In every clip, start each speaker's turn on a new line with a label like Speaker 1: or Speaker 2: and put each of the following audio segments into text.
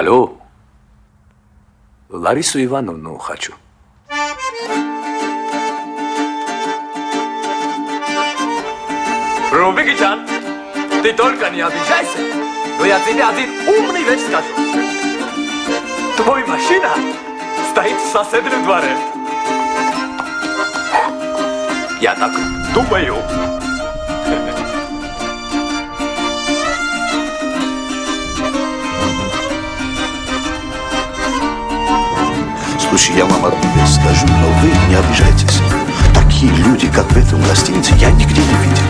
Speaker 1: Алло? Ларису Ивановну хочу. Рубикичан, ты только не обижайся, но я тебе один умный вещь скажу. Твоя машина стоит в соседнем дворе. Я так думаю.
Speaker 2: Слушай, я вам одну вещь скажу, но вы не обижайтесь. Такие люди, как в этом гостинице, я нигде не видел.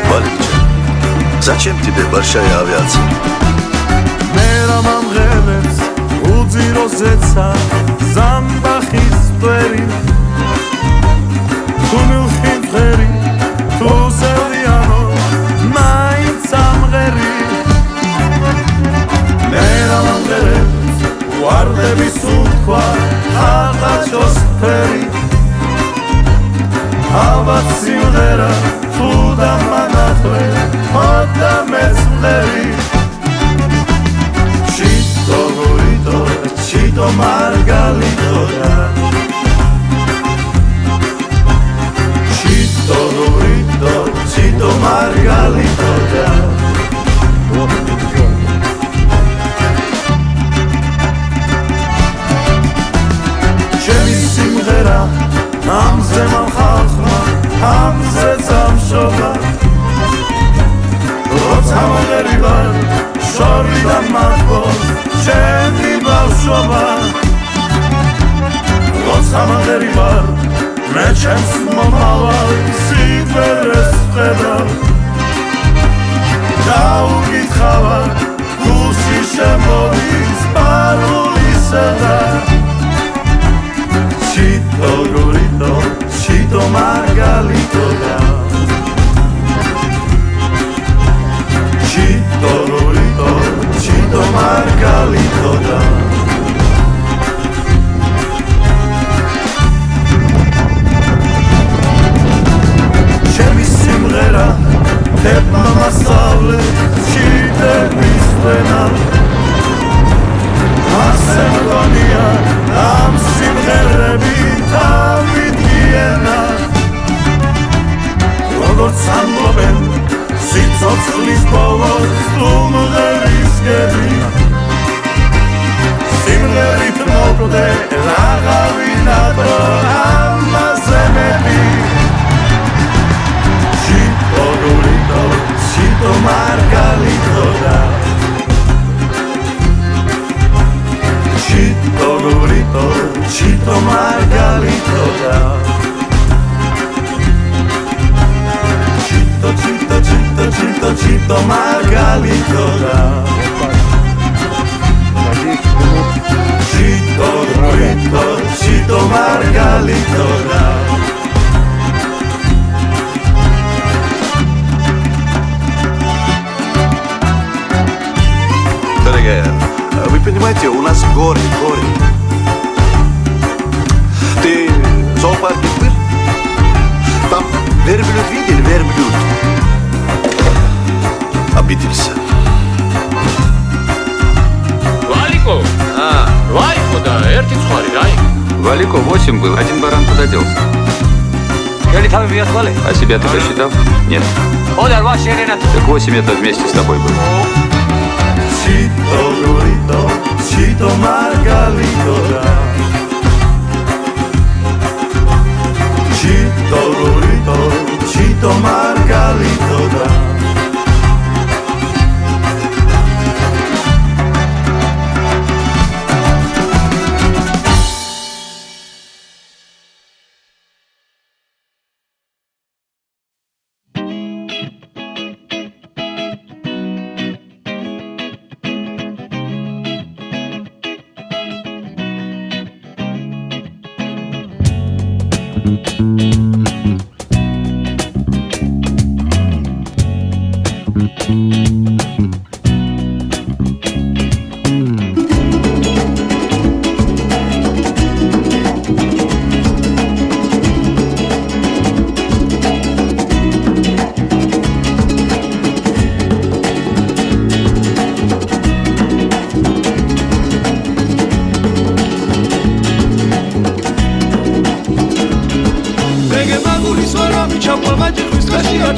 Speaker 2: Валерий, зачем тебе большая авиация?
Speaker 3: Ვარდები სულქვა აღაჩოს ფერი ალბათ სიმღერა თუ დამანათლე მოდა მეცმღერი ჩიტო გორიტო ჩიტო მარგალიტო და ჩიტო გორიტო ჩიტო მარგალიტო და ამზე მომხალხმა ამზე წამშობა როცა მომღერი ვარ შორიდან მათბობს ჩემი ბავშვობა როცა მომღერი ვარ მე ჩემს მომავალ სიმღერას ვხედავ დაუკითხავარ გულში შემოდის პარულისება Chito gorito, chito margalito da Chito gorito, chito margalito da Chemi simghera, tepma masavle, chite misplena Asenonia, am simgherები თავიდიენა როგორც ამბობენ სიცოცხლის ბოლოს სტუმღერისკები სიმღერით მოკვდე აღავინადრო ამაზე მეპი ჩიტო გორიტო ჩიტო მარგალიტო და Chito gorito, chito margalito da Chito, chito, chito, chito, chito margalito da Chito gorito, chito margalito da
Speaker 2: Дорогая, вы понимаете, у нас горы. Ты в зоопарке был? Там верблюд видели? Верблюд. Обиделся.
Speaker 4: Валико? Валико, да, эрти цхари, рай.
Speaker 5: Валико 8 был, один баран куда делся? А себя ты посчитал? Нет. Так 8 это вместе с тобой был.
Speaker 3: Chito gorito, chito margalito da Chito gorito, chito margalito da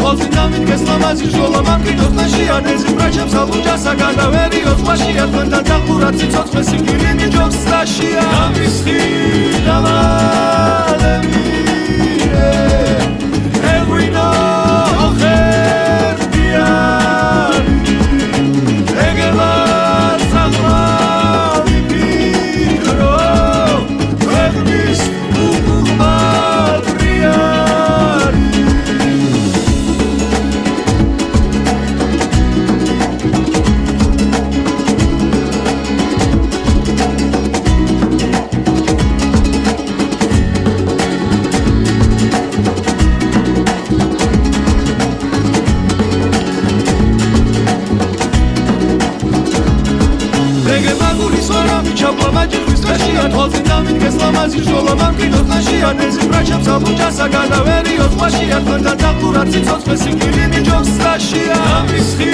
Speaker 3: თვალწინავით გესლამაზი ჟოლა მამკიდოს ნაშიანეზი ბრაჩებს ალუჯასა გადავერიოს ყვაშია თქვენთან დაღლურად სიცოცხლე სიკვდილინი ჯობს სტაშია გამისხი დავალემირე ელვინო ოხერდიან ეგელარ საღმავი ფიქრო ქვეყნის უღმატრიან თვალწინავით გესლამაზი ჟოლა მამკიდოს ნაშიანეზი ბრაჩებს ალუჯასა გადავერიოს ყვაშია თქვენთან დაღლურად სიცოცხლე სიკვდილინი ჯობს სტაშია გამისხი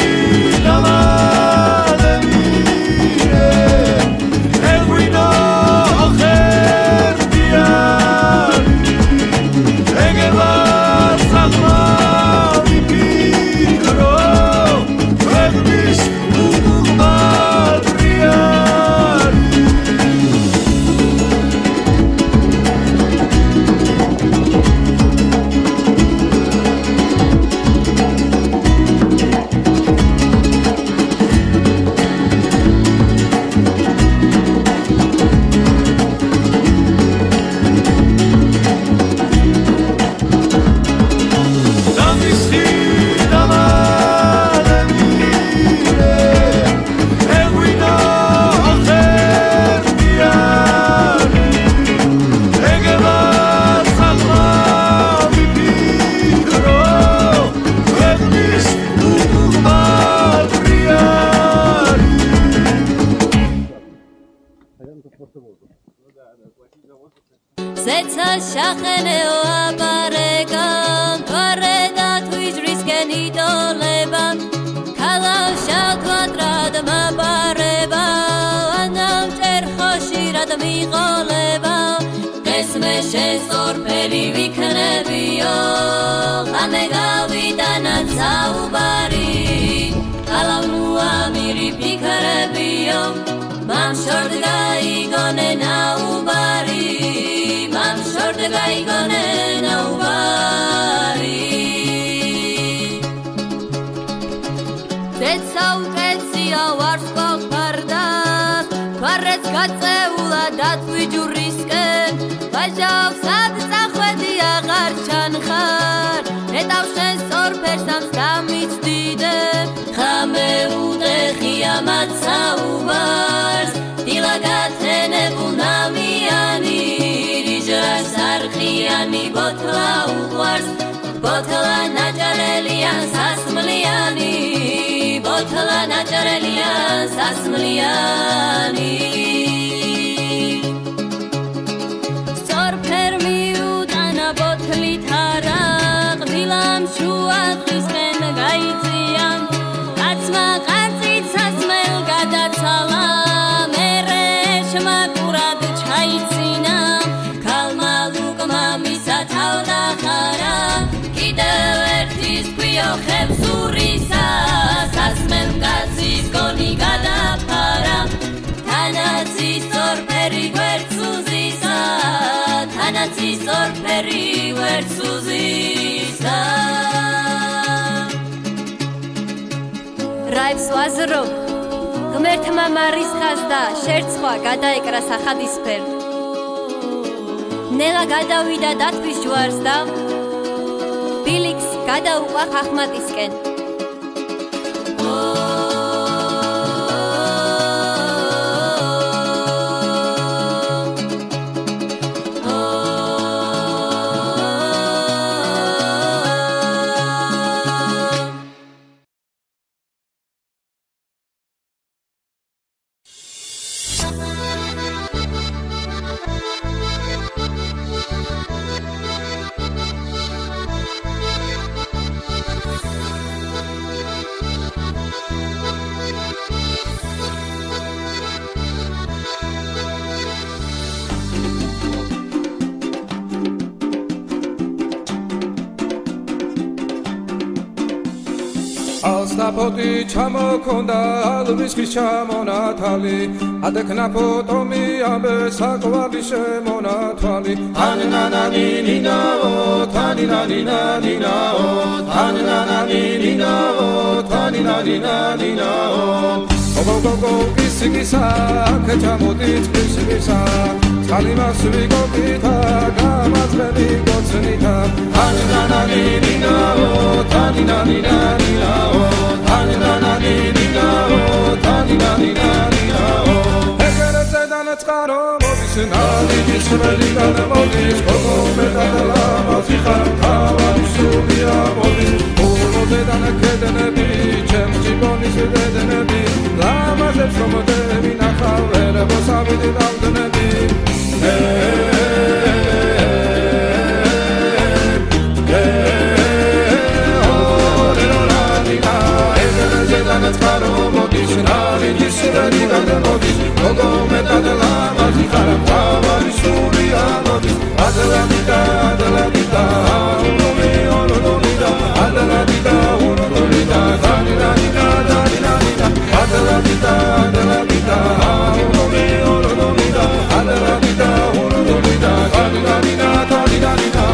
Speaker 3: დავალემირე ელვინო ოხერდიან ეგელარ საღმავი ფიქრო ქვეყნის უღმატრიან
Speaker 6: Zeța șaheneo aparegam Toare dat uizrisken idolebam Kalau șal quadradam apareba Anam cer xoșiradam iqoleba Qesme shezor peri viknebio Amegavidanat zaubari Kalau nuamiri pikrebio Mam shordga igone naubari Mam shordga igone naubari Zeca utecija varsko pardas Parets gatseula datvi jurisken Vajav sad zakhvedi agar chankhar Netavshen sorpersam stamitsdide Khame udexia matsaubars Dilagathene bunamiani Rijras arkhiani botla uqvars Botla najarelian sasmliani Botla najarelian sasmliani Sorper miudana botli taraq Dilam shuad qisqen gaitziam Qatsma qatzit sasmel gadatsala Mere shmakurad chaytsinam Kalma lukma misa tavdakhara Kidev ertis quio khevsurisa Sasmel qatzis goni gadapara Tanatsis sorperi guertsuzisa Tanatsis sorperi guertsuzisa Raivs vazro Gmertma mariskhas da shertsva gadaekra sakhadisper Nela gadavida datvis jvars da Biliks gadauqa khahmatisken
Speaker 3: ალსნაფოთი ჩამოქონდა ალვისის ჩამონათალი ადექნა ფოტომი ამბე საყვარლი შემონათვალი თანინანანინინაო თანინანინანინაო თანინანანინინაო თანინანინანინაო გოგოგოგო კისიკისა ქეჩამოდით კისიკისა წყალიმას ვიგოგითა გამაძრები გოცნითა თანინანანინინაო თანინანინანინაო თანინანანინინაო თანინანინანინაო ეგერეცედან წყარო მოდის ნალიჯის ველიდან მოდის გოგო მეტადლა მოძიხარ თავარი სულია მოდის ულოდედან ქედნები ჩემ ჯიბონის დედნები ლამაზებს რომდები ნახავ ერებოს ავიდი დავდნები გოგო მეტადლა მოძიხარ თავარი სულია მოდის ადალადიდა ადალადიდა Adaladida, urodolida, dalinanina, dalinanina. Adaladida, adaladida, urodolida, adaladida, urodolida, dalinanina, dalinanina.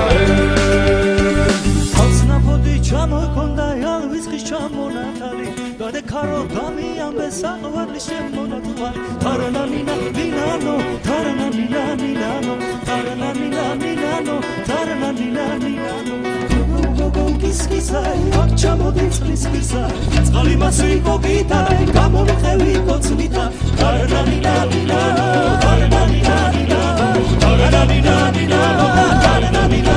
Speaker 7: Alsnapodi çamokonda yalvizqis çamonatali Gade karo gami ambe saqqvarli shemonatval Tarananina, ninano, tarananina, ninano Tarananina, ninano, tarananina, ninano Kis-kisai, akçamodin tslis-kisai Tsqalimas vigogitay, gamomxevi gocnita Tarananina, tarananina, tarananina, tarananina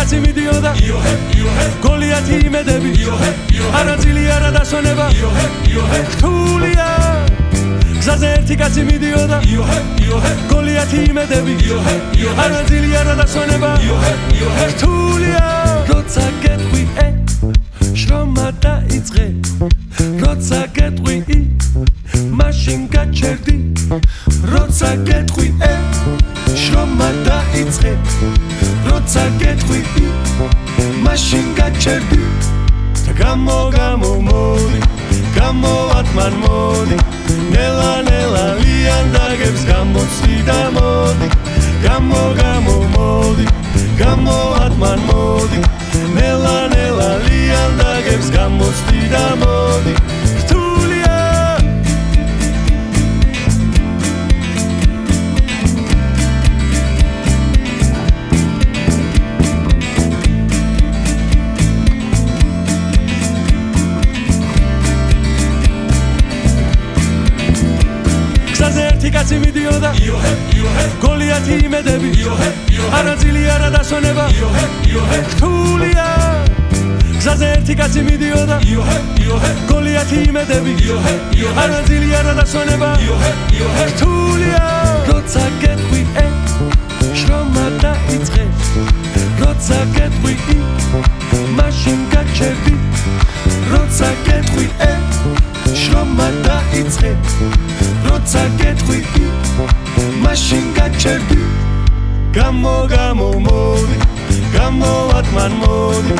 Speaker 3: კაცი მიდიოდა გოლიათი იმედები არაწილი არა დასვენება რთულია გზაზე ერთი კაცი მიდიოდა გოლიათი იმედები არაწილი არა დასვენება რთულია როცა გეტყვი შრომა დაიწყე როცა გეტყვი მაშინ გაჩერდი როცა გეტყვი შრომა დაიწყე როცა გეტყვი მაშინ გაჩერდი და გამოდი გამოატმან მოდი ნელა ნელა ლიანდაგებს გამოცდი და მოდი გამოდი გამოატმან მოდი ნელა ნელა ლიანდაგებს გამოცდი და მოდი რთულია გოლიათი იმედები არაძილი არა დასვენება რთულია გზაზე ერთი კაცი მიდიოდა გოლიათი იმედები არაძილი არა დასვენება რთულია როცა გეტყვი შრომა დაიწყე როცა გეტყვი მაშინ გაჩერდი როცა გეტყვი შრომა დაიწყე როცა გეტყვი მაშინ გაჩერდი გამო მოდი გამოვატმან მოდი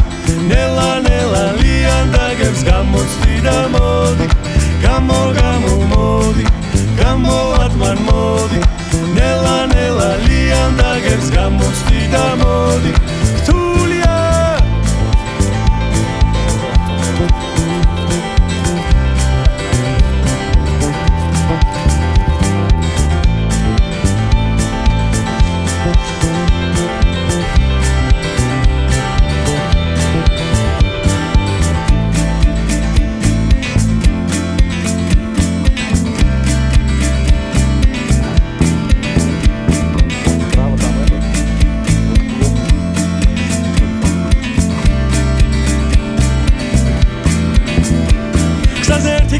Speaker 3: ნელა ნელა ლიანდაგებს გამოცდი და მოდი გამო მოდი გამოვატმან მოდი ნელა ნელა ლიანდაგებს გამოცდი და მოდი რთულია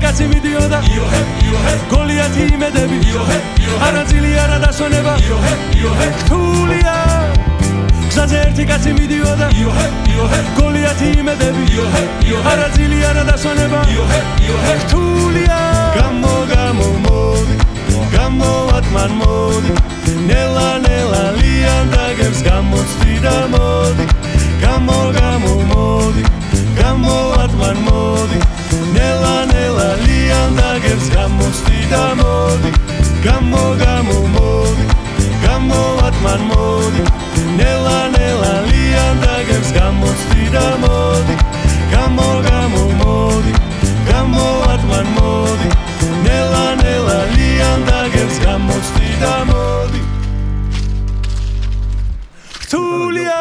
Speaker 3: კაცი მიდიოდა გოლიათი იმედები არაძილი არა დასვენება რთულია გზაზე ერთი კაცი მიდიოდა გოლიათი იმედები არაძილი არა დასვენება რთულია გამო მოდი გამოვატმან მოდი ნელა ნელა ლიანდაგებს გამოცდი და მოდი გამო მოდი გამოვატმან მოდი ნელა ნელა ლიანდაგებს გამოცდი და მოდი გამო მოდი გამოვატმან მოდი ნელა ნელა ლიანდაგებს გამოცდი და მოდი გამო მოდი გამოვატმან მოდი ნელა ნელა ლიანდაგებს გამოცდი და მოდი რთულია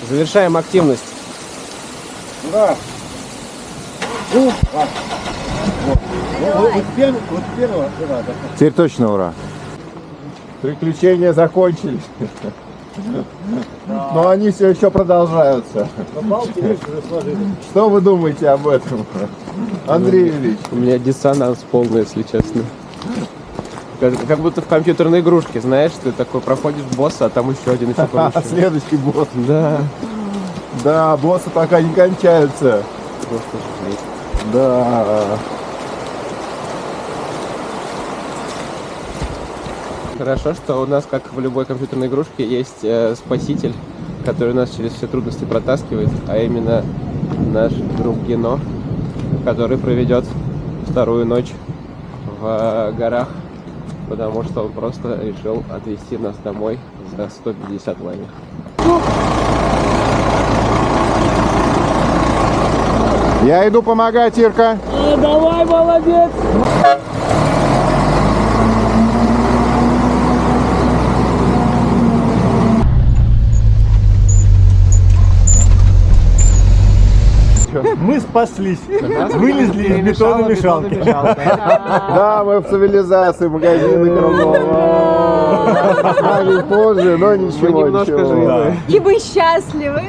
Speaker 8: Завершаем активность.
Speaker 2: Да. Вот первого.
Speaker 9: Теперь точно ура. Приключения закончились. Но они все еще продолжаются. Что вы думаете об этом, Андрей Ильич?
Speaker 8: У меня диссонанс полный, если честно. Как будто в компьютерной игрушке, знаешь, ты такой проходишь босса, а там еще один еще круче.
Speaker 9: Следующий босс.
Speaker 8: Да.
Speaker 9: Да, боссы пока не кончаются.
Speaker 8: Просто жесть.
Speaker 9: Да.
Speaker 8: Хорошо, что у нас, как в любой компьютерной игрушке, есть спаситель, который нас через все трудности протаскивает, а именно наш друг Гено, который проведет вторую ночь в горах, потому что он просто решил отвезти нас домой за 150 лайнов.
Speaker 9: Я иду помогать, Ирка.
Speaker 8: Давай, молодец!
Speaker 3: Мы спаслись, вылезли из бетономешалки.
Speaker 9: Да, мы в цивилизации, магазины кругом. Позже, но ничего.
Speaker 8: Мы немножко живы.
Speaker 10: И вы счастливы.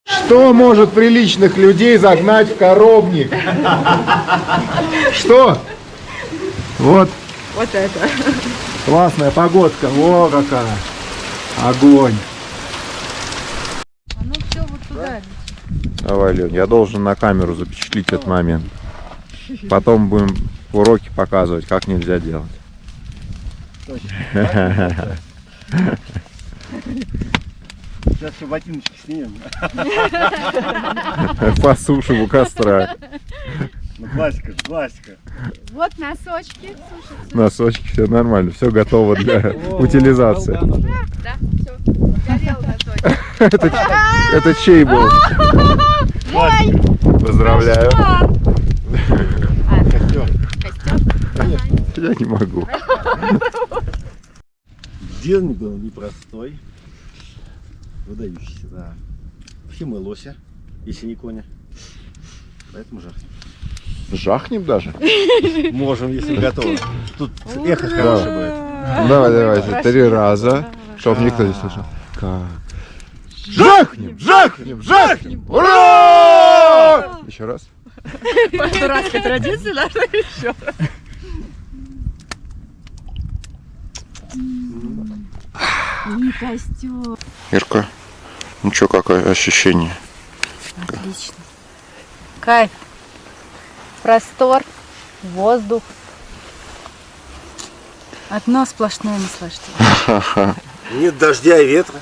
Speaker 9: Что может приличных людей загнать в коровник? Что? Вот.
Speaker 10: Вот это.
Speaker 9: Классная погодка. Во какая. Огонь.
Speaker 10: А ну все вот туда.
Speaker 9: Давай, Лёнь, я должен на камеру запечатлить этот момент. Потом будем уроки показывать, как нельзя делать.
Speaker 3: Сейчас все ботиночки снимем.
Speaker 9: Посушим у костра.
Speaker 3: Ну, классика, классика.
Speaker 10: Вот носочки. Слушай,
Speaker 9: Носочки, все нормально, все готово для утилизации.
Speaker 10: да, все. Горел носочек.
Speaker 9: Это чей был?
Speaker 10: Мой!
Speaker 9: Поздравляю.
Speaker 10: Костер?
Speaker 9: Я не могу.
Speaker 3: День был непростой. Выдающийся, да. Все мы лося, если не коня. Поэтому жахнем.
Speaker 9: Жахнем даже?
Speaker 3: Можем, если готовы. Тут эхо хорошее будет.
Speaker 9: Давайте, 3 раза, чтобы никто не слышал. Жахнем, жахнем, жахнем! Ура! Еще раз.
Speaker 10: Дурацкая традиция, надо еще. Не костер.
Speaker 9: Ирка, ну что, какое ощущение?
Speaker 10: Отлично. Кайф. Простор, воздух. Одно сплошное наслаждение.
Speaker 3: Нет дождя и ветра.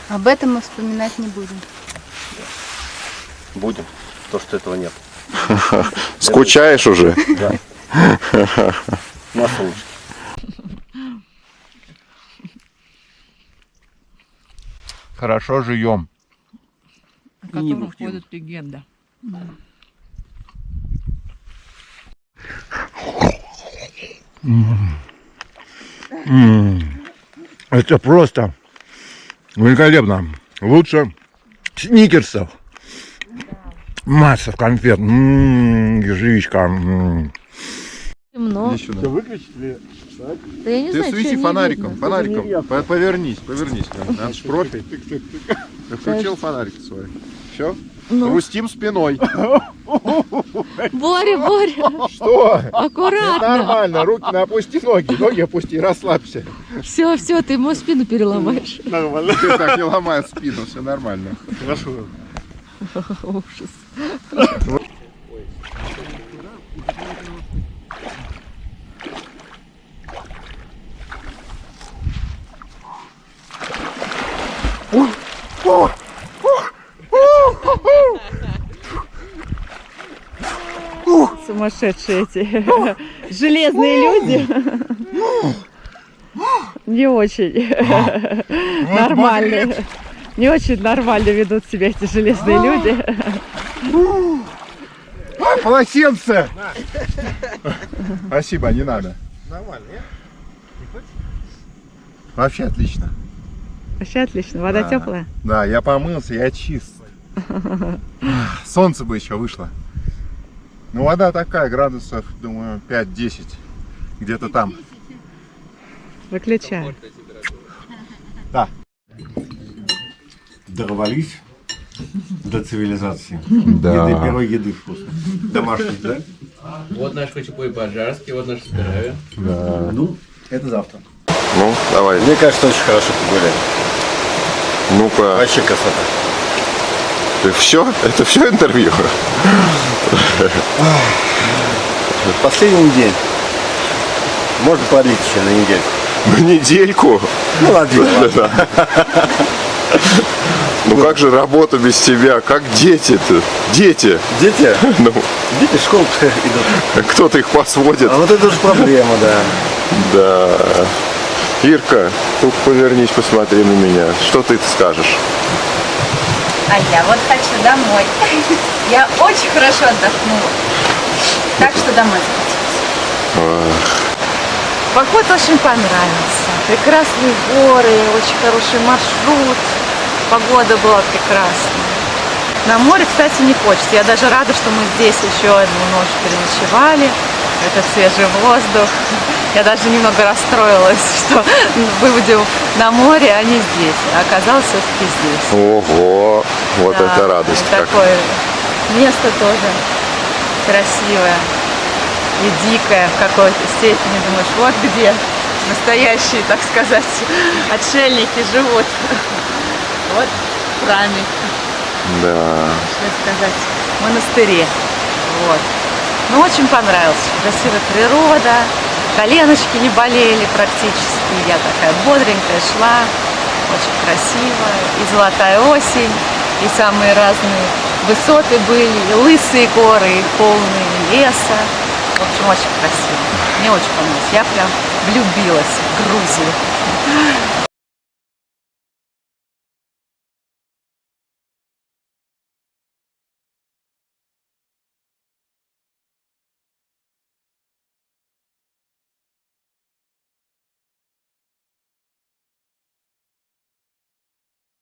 Speaker 10: Об этом мы вспоминать не будем.
Speaker 3: Будем. То, что этого нет.
Speaker 9: Скучаешь уже?
Speaker 3: Да. Масса лучше.
Speaker 9: Хорошо живем.
Speaker 10: О котором ходит легенда.
Speaker 9: Это просто великолепно. Лучше сникерсов. Масса конфет. Ежевичка.
Speaker 10: Темно.
Speaker 9: Иди сюда.
Speaker 3: Выключили?
Speaker 10: Да я не
Speaker 9: Ты
Speaker 10: знаю,
Speaker 9: свети
Speaker 10: что не
Speaker 9: фонариком,
Speaker 10: видно.
Speaker 9: фонариком. Повернись. Надо ж профиль. Ты включил фонарик свой. Все?
Speaker 10: Ну.
Speaker 9: Хрустим спиной.
Speaker 10: Боря,
Speaker 9: Что?
Speaker 10: аккуратно.
Speaker 9: Нормально. Руки опусти, ноги опусти, расслабься.
Speaker 10: Все, ты ему спину переломаешь.
Speaker 3: Нормально.
Speaker 9: Ты так не ломай спину, все нормально.
Speaker 3: Хорошо.
Speaker 10: Ужас. Сумасшедшие эти железные люди. Не очень нормальные. Не очень нормально ведут себя эти железные люди.
Speaker 9: Полотенце! Спасибо, не надо.
Speaker 3: Нормально, нет?
Speaker 9: Вообще отлично.
Speaker 10: Вообще отлично. Вода
Speaker 9: Да.
Speaker 10: теплая.
Speaker 9: Да, я помылся, я чист. Солнце бы еще вышло. Ну, вода такая, градусов, думаю, 5-10. Где-то там.
Speaker 10: Выключай.
Speaker 9: Да.
Speaker 3: Дорвались до цивилизации.
Speaker 9: Да.
Speaker 3: И до первой еды вкусной. Домашней, да?
Speaker 4: Вот наш Хачапури по-аджарски, вот наш здоровье.
Speaker 9: Да.
Speaker 3: Ну, это завтра.
Speaker 9: Ну, давай.
Speaker 3: Мне кажется, очень хорошо погуляли.
Speaker 9: Ну-ка.
Speaker 3: Вообще красота.
Speaker 9: Ты все? Это все интервью?
Speaker 3: Последний день. Можно продлить еще на недельку.
Speaker 9: На недельку?
Speaker 3: Ну, ладно.
Speaker 9: Ну как же работа без тебя? Как дети-то? Дети?
Speaker 3: Дети?
Speaker 9: Ну,
Speaker 3: Дети в школу идут.
Speaker 9: кто-то их посводит.
Speaker 3: А вот это уже проблема, да.
Speaker 9: Да. Ирка, ну повернись, посмотри на меня. Что ты скажешь?
Speaker 6: А я вот хочу домой. Я очень хорошо отдохнула. Так что домой захотелось.
Speaker 10: Поход очень понравился. Прекрасные горы, очень хороший маршрут. Погода была прекрасная. На море, кстати, не хочется. Я даже рада, что мы здесь еще одну ночь переночевали. Это свежий воздух. Я даже немного расстроилась, что выводил на море, а не здесь. А оказалось все-таки здесь.
Speaker 9: Ого, вот
Speaker 10: Да,
Speaker 9: это радость.
Speaker 10: Такое место тоже красивое и дикое в какой-то степени. Думаешь, вот где настоящие, так сказать, отшельники живут. Вот в храме,
Speaker 9: Да.
Speaker 10: что сказать, в монастыре. Вот. Ну, очень понравилось. Красивая природа, коленочки не болели практически. Я такая бодренькая шла, очень красиво. И золотая осень, и самые разные высоты были, и лысые горы, и полные леса. В общем, очень красиво. Мне очень понравилось. Я прям влюбилась в Грузию.